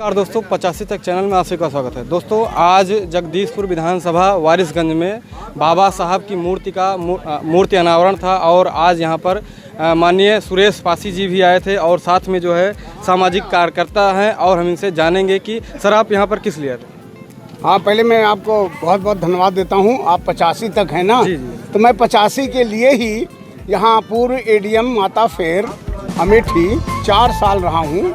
नमस्कार दोस्तों, 85 तक चैनल में आप सभी का स्वागत है। दोस्तों, आज जगदीशपुर विधानसभा वारिसगंज में बाबा साहब की मूर्ति अनावरण था और आज यहां पर माननीय सुरेश पासी जी भी आए थे और साथ में जो है सामाजिक कार्यकर्ता हैं और हम इनसे जानेंगे कि सर आप यहां पर किस लिए थे। हाँ, पहले मैं आपको बहुत बहुत धन्यवाद देता हूँ। आप 85 तक हैं ना? जी। तो मैं 85 के लिए ही यहाँ पूर्व एडीएम माता फेर अमेठी 4 साल रहा हूँ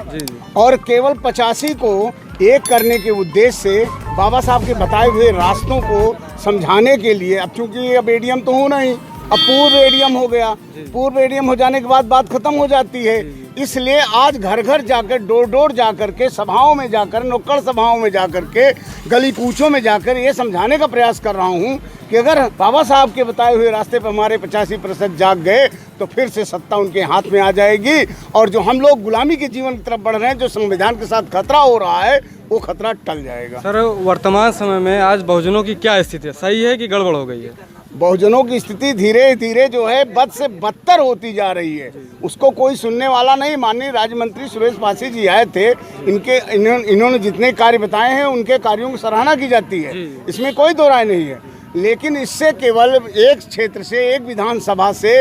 और केवल 85 को एक करने के उद्देश्य से बाबा साहब के बताए हुए रास्तों को समझाने के लिए, अब चूँकि अब एडीएम तो हूँ नहीं, अब पूर्व एडीएम हो गया। पूर्व एडीएम हो जाने के बाद बात खत्म हो जाती है, इसलिए आज घर घर जाकर, डोर डोर जाकर के, सभाओं में जाकर, नुक्कड़ सभाओं में जाकर के, गली कूचों में जाकर ये समझाने का प्रयास कर रहा हूँ कि अगर बाबा साहब के बताए हुए रास्ते पर हमारे 85% जाग गए तो फिर से सत्ता उनके हाथ में आ जाएगी और जो हम लोग गुलामी के जीवन की तरफ बढ़ रहे हैं, जो संविधान के साथ खतरा हो रहा है, वो खतरा टल जाएगा। सर, वर्तमान समय में आज बहुजनों की क्या स्थिति है, सही है कि गड़बड़ हो गई है? बहुजनों की स्थिति धीरे धीरे जो है बद से बदतर होती जा रही है, उसको कोई सुनने वाला नहीं। माननीय राज्य मंत्री सुरेश पासी जी आए थे, इन्होंने जितने कार्य बताए हैं उनके कार्यों की सराहना की जाती है, इसमें कोई दो राय नहीं है। लेकिन इससे केवल एक क्षेत्र से, एक विधानसभा से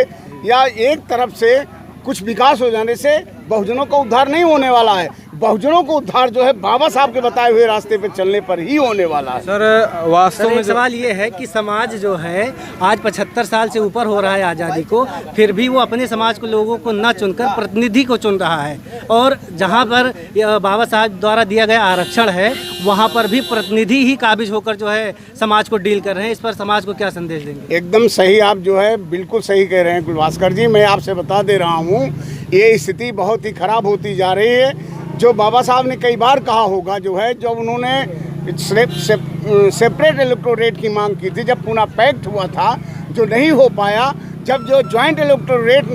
या एक तरफ से कुछ विकास हो जाने से बहुजनों का उद्धार नहीं होने वाला है। बहुजनों को उद्धार जो है बाबा साहब के बताए हुए रास्ते पे चलने पर ही होने वाला है। सर, वास्तव में सवाल ये है कि समाज जो है आज 75 साल से ऊपर हो रहा है आज़ादी को, फिर भी वो अपने समाज को, लोगों को न चुनकर प्रतिनिधि को चुन रहा है और जहाँ पर बाबा साहब द्वारा दिया गया आरक्षण है वहाँ पर भी प्रतिनिधि ही काबिज होकर जो है समाज को डील कर रहे हैं। इस पर समाज को क्या संदेश देंगे? एकदम सही, आप जो है बिल्कुल सही कह रहे हैं गुलभास्कर जी। मैं आपसे बता दे रहा हूँ, ये स्थिति बहुत ही खराब होती जा रही है। जो बाबा साहब ने कई बार कहा होगा, जो है जब उन्होंने सेपरेट इलेक्टोरेट की मांग की थी, जब पूना पैक्ट हुआ था, जो नहीं हो पाया, जब जो ज्वाइंट इलेक्टोरेट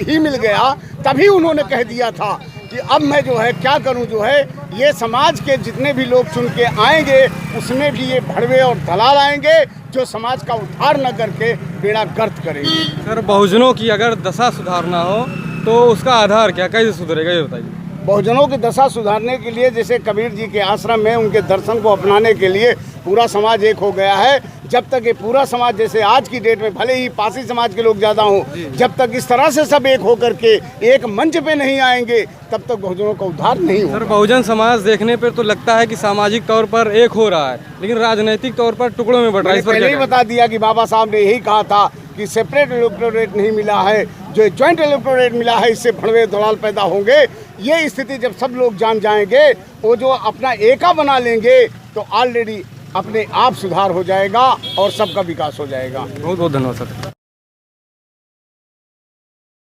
ही मिल गया, तभी उन्होंने कह दिया था कि अब मैं जो है क्या करूं, जो है ये समाज के जितने भी लोग चुन के आएंगे उसमें भी ये भड़वे और दलाल आएंगे जो समाज का उद्धार न करके बेड़ा गर्क करेंगे। सर, बहुजनों की अगर दशा सुधारना हो तो उसका आधार क्या, कैसे सुधरेगा, ये बताइए। बहुजनों की दशा सुधारने के लिए जैसे कबीर जी के आश्रम में उनके दर्शन को अपनाने के लिए पूरा समाज एक हो गया है। जब तक ये पूरा समाज, जैसे आज की डेट में भले ही पासी समाज के लोग ज़्यादा हों, जब तक इस तरह से सब एक होकर के एक मंच पे नहीं आएंगे तब तक बहुजनों का उद्धार नहीं होगा। सर, बहुजन समाज देखने पर तो लगता है कि सामाजिक तौर पर एक हो रहा है, लेकिन राजनीतिक तौर पर टुकड़ों में बट रहा है। पहले ही बता दिया कि बाबा साहब ने यही कहा था कि सेपरेट इलेक्टोरेट नहीं मिला है, जो ज्वाइंट इलेक्टोरेट मिला है, इससे भड़वे दलाल पैदा होंगे। ये स्थिति जब सब लोग जान जाएंगे, वो जो अपना एका बना लेंगे, तो ऑलरेडी अपने आप सुधार हो जाएगा और सबका विकास हो जाएगा। बहुत बहुत धन्यवाद सर।